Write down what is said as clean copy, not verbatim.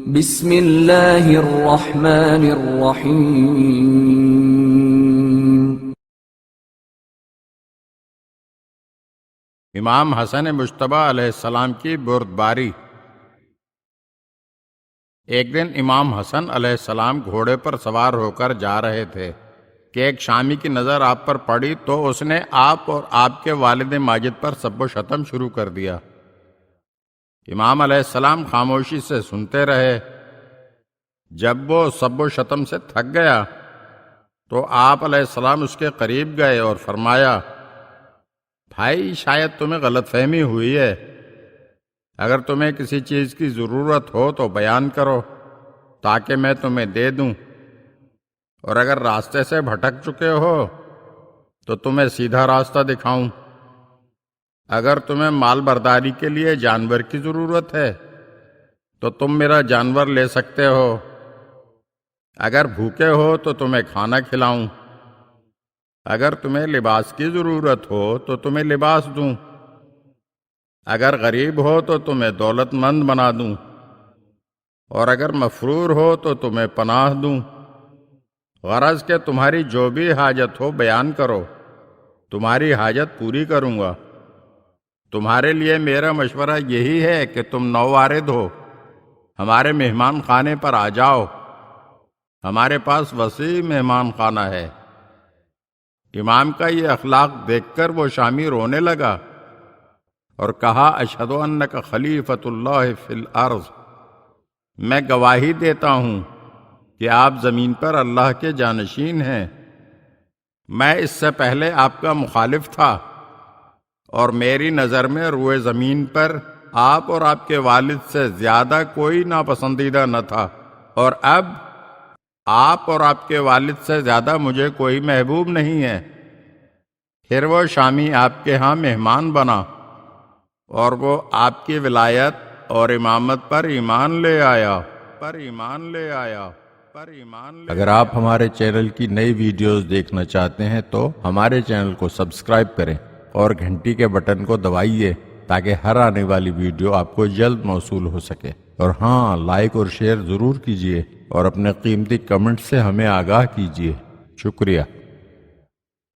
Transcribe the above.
بسم اللہ الرحمن الرحیم۔ امام حسن مجتبی علیہ السلام کی بردباری۔ ایک دن امام حسن علیہ السلام گھوڑے پر سوار ہو کر جا رہے تھے کہ ایک شامی کی نظر آپ پر پڑی تو اس نے آپ اور آپ کے والد ماجد پر سب و شتم شروع کر دیا۔ امام علیہ السلام خاموشی سے سنتے رہے۔ جب وہ سب و شتم سے تھک گیا تو آپ علیہ السلام اس کے قریب گئے اور فرمایا، بھائی شاید تمہیں غلط فہمی ہوئی ہے، اگر تمہیں کسی چیز کی ضرورت ہو تو بیان کرو تاکہ میں تمہیں دے دوں، اور اگر راستے سے بھٹک چکے ہو تو تمہیں سیدھا راستہ دکھاؤں۔ اگر تمہیں مال برداری کے لیے جانور کی ضرورت ہے تو تم میرا جانور لے سکتے ہو، اگر بھوکے ہو تو تمہیں کھانا کھلاؤں، اگر تمہیں لباس کی ضرورت ہو تو تمہیں لباس دوں، اگر غریب ہو تو تمہیں دولت مند بنا دوں، اور اگر مفرور ہو تو تمہیں پناہ دوں۔ غرض کہ تمہاری جو بھی حاجت ہو بیان کرو، تمہاری حاجت پوری کروں گا۔ تمہارے لیے میرا مشورہ یہی ہے کہ تم نووارد ہو، ہمارے مہمان خانے پر آ جاؤ، ہمارے پاس وسیع مہمان خانہ ہے۔ امام کا یہ اخلاق دیکھ کر وہ شامی رونے لگا اور کہا، اشہد انک خلیفۃ اللہ فی الارض، میں گواہی دیتا ہوں کہ آپ زمین پر اللہ کے جانشین ہیں۔ میں اس سے پہلے آپ کا مخالف تھا اور میری نظر میں روئے زمین پر آپ اور آپ کے والد سے زیادہ کوئی ناپسندیدہ نہ تھا، اور اب آپ اور آپ کے والد سے زیادہ مجھے کوئی محبوب نہیں ہے۔ پھر وہ شامی آپ کے ہاں مہمان بنا اور وہ آپ کی ولایت اور امامت پر ایمان لے آیا۔ اگر آپ ہمارے چینل کی نئی ویڈیوز دیکھنا چاہتے ہیں تو ہمارے چینل کو سبسکرائب کریں اور گھنٹی کے بٹن کو دبائیے تاکہ ہر آنے والی ویڈیو آپ کو جلد موصول ہو سکے، اور ہاں، لائک اور شیئر ضرور کیجیے اور اپنے قیمتی کمنٹ سے ہمیں آگاہ کیجیے۔ شکریہ۔